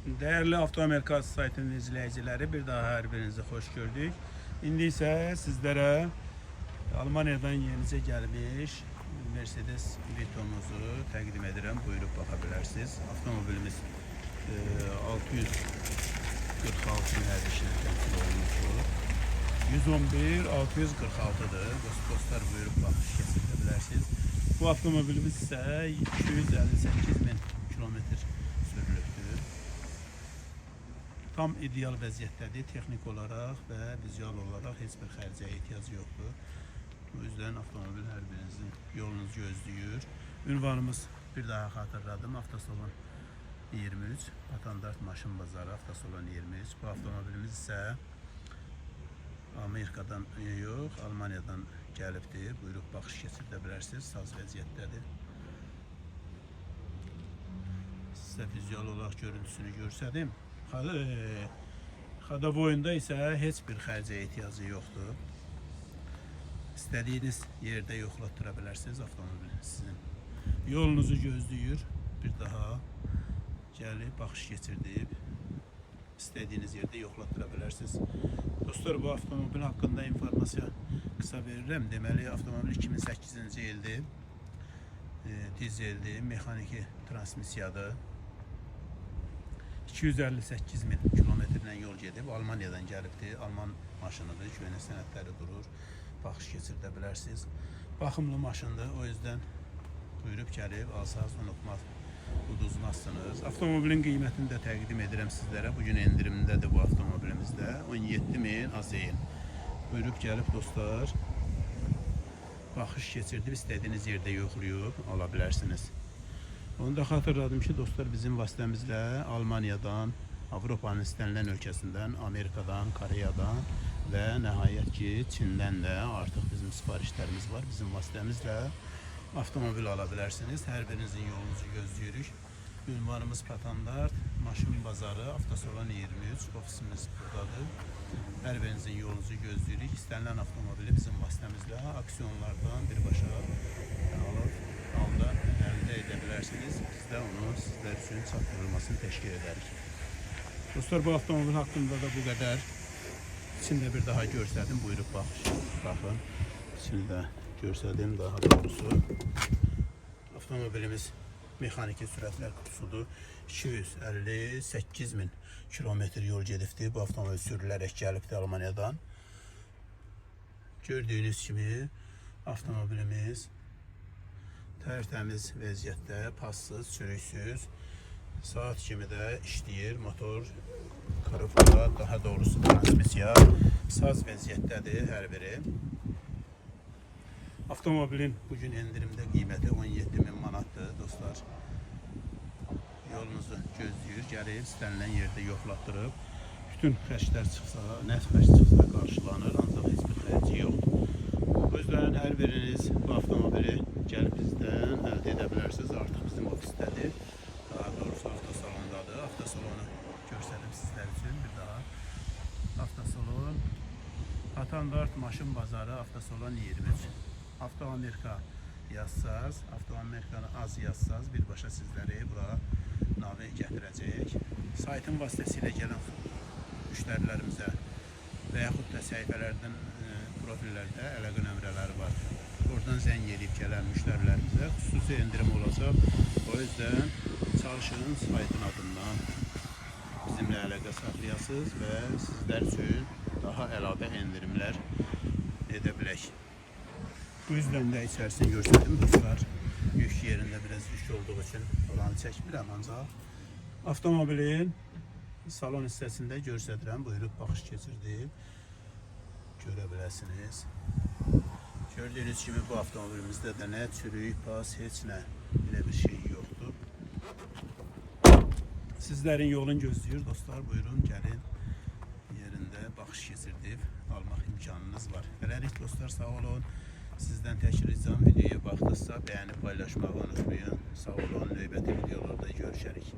Değerli Avtoamerika saytının izleyicileri, bir daha her birinizi hoş gördük. İndi ise sizlere Almanya'dan yenice gelmiş Mercedes Vito'muzu təqdim edirəm. Buyurub bakabilirsiniz. Avtomobilimiz 646 hərbiçinə təmsil olunmuşdur. 111 646'dır. Dostlar, buyurub baxış keçirebilirsiniz. Bu avtomobilimiz ise 258.000 kilometr sürülübdür. Tam ideal vəziyyətdədir. Texnik olaraq və vizual olaraq heç bir xərcəyə ehtiyac yoxdur. Bu yüzden avtomobil hər birinizin yolunuz gözləyir. Ünvanımız bir daha xatırladım. Avtosalon 23, Patandart Maşın Bazarı, Avtosalon 23. Bu avtomobilimiz ise Amerikadan yox, Almanya'dan gəlibdir. Buyurub baxış keçirdə bilərsiniz. Saz vəziyyətdədir. Sizə vizual olaraq görüntüsünü görsədim. Xadaboyunda isə heç bir xərcəyə ehtiyacı yoxdur. İstədiyiniz yerdə yoxlatdıra bilərsiniz avtomobili sizin. Yolunuzu gözləyir. Bir daha gəlib baxış keçirdib istədiyiniz yerdə yoxlatdıra bilərsiniz. Dostlar, bu avtomobil haqqında informasiya qısa verirəm. Deməli, avtomobil 2008-ci ildir. Dizeldir, mexaniki transmisiyadır. 258.000 kilometrlə yol gedib. Almanya'dan gəlibdir. Alman maşınıdır. Köhnə sənədləri durur. Baxış keçirdə bilərsiniz. Baxımlı maşındır. O yüzden buyurub gəlib alsanız uduzmazsınız. Avtomobilin qiymətini də təqdim edirəm sizlərə. Bugün endirimdədir bu avtomobilimizdə. 17.000 azeyin. Buyurub gəlib dostlar, baxış keçirdib istədiyiniz yerdə yoxlayıb ala bilərsiniz. Onu da xatırladım ki, dostlar, bizim vasitəmizlə Almanya'dan, Avropanın istənilən ölkəsindən, Amerikadan, Koreyadan və nəhayət ki, Çindən də artıq bizim sifarişlərimiz var. Bizim vasitəmizlə avtomobil ala bilərsiniz. Hər birinizin yolunuzu gözləyirik. Ünvanımız Patandart Maşın Bazarı, Avtosalon 23. Ofisimiz buradadır. Hər birinizin yolunuzu gözləyirik. İstənilən avtomobili bizim vasitəmizlə aksiyonlardan birbaşa alıb halda əldə edə bilərsiniz. Biz də onu sizlər üçün çatdırılmasını təşkil edərik. Dostlar, bu avtomobil haqqında da bu qədər. İçində bir daha görsədim. Buyurub baxın. İçində görsədim daha doğrusu. Avtomobilimiz mexaniki sürətlər kutusudur. 258.000 kilometr yol gedibdir. Bu avtomobil sürülərək gəlibdir Almanya'dan. Gördüyünüz kimi avtomobilimiz tərtəmiz vəziyyətdə, passız, sürüksüz, saat kimi də işləyir. Motor, karofla, daha doğrusu transmisiya saz vəziyyətdədir hər biri. Avtomobilin bugün endirimdə qiyməti 17.000 manatdır dostlar. Yolunuzu gözləyir, gəlib istənilən yerdə yoxlatdırıb. Bütün xərclər çıxsa, nə xərc çıxsa qarşılanır, ancaq heç bir xərci yoxdur. O yüzden hər biriniz bu avtomobili gəlib bizdən əldə edə bilərsiniz. Artıq bizim ofisdədir. Daha doğrusu avtosalondadır. Avtosalonu görsədim sizlər üçün bir daha. Avtosalon Patandart Maşın Bazarı, Avtosalon 23. Avtoamerika yazsaz, Avtoamerikanı az yazsaz birbaşa sizləri bura navi gətirəcək. Saytın vasitəsilə gələn müştərilərimizə və yaxud da səhifələrdən, profillərdə əlaqə nömrələri var. Oradan zəng edib gələn müştərilərimizə xüsusi endirim olacaq. O yüzden çalışın saytın adından bizimlə əlaqə saxlayasınız və sizlər üçün daha əlavə endirimlər edə bilək. Bu yüzden de içerisini görsədim dostlar. Yük yerində biraz yük olduğu için oranı çəkmirəm, ancaq avtomobilin salon hissəsində görsədirəm. Buyurub baxış keçirdib görə biləsiniz. Gördüyünüz kimi bu avtomobilimizdə də nə çürük, pas, heç nə belə bir şey yoxdur. Sizlərin yolun gözləyir dostlar. Buyurun gəlin, yerində baxış keçirdib almaq imkanınız var. Beləlik dostlar, sağ olun. Sizdən tək ricam, videoya baxdıqsa bəyənib paylaşmağı unutmayın. Sağ olun, növbəti videolarda görüşərik.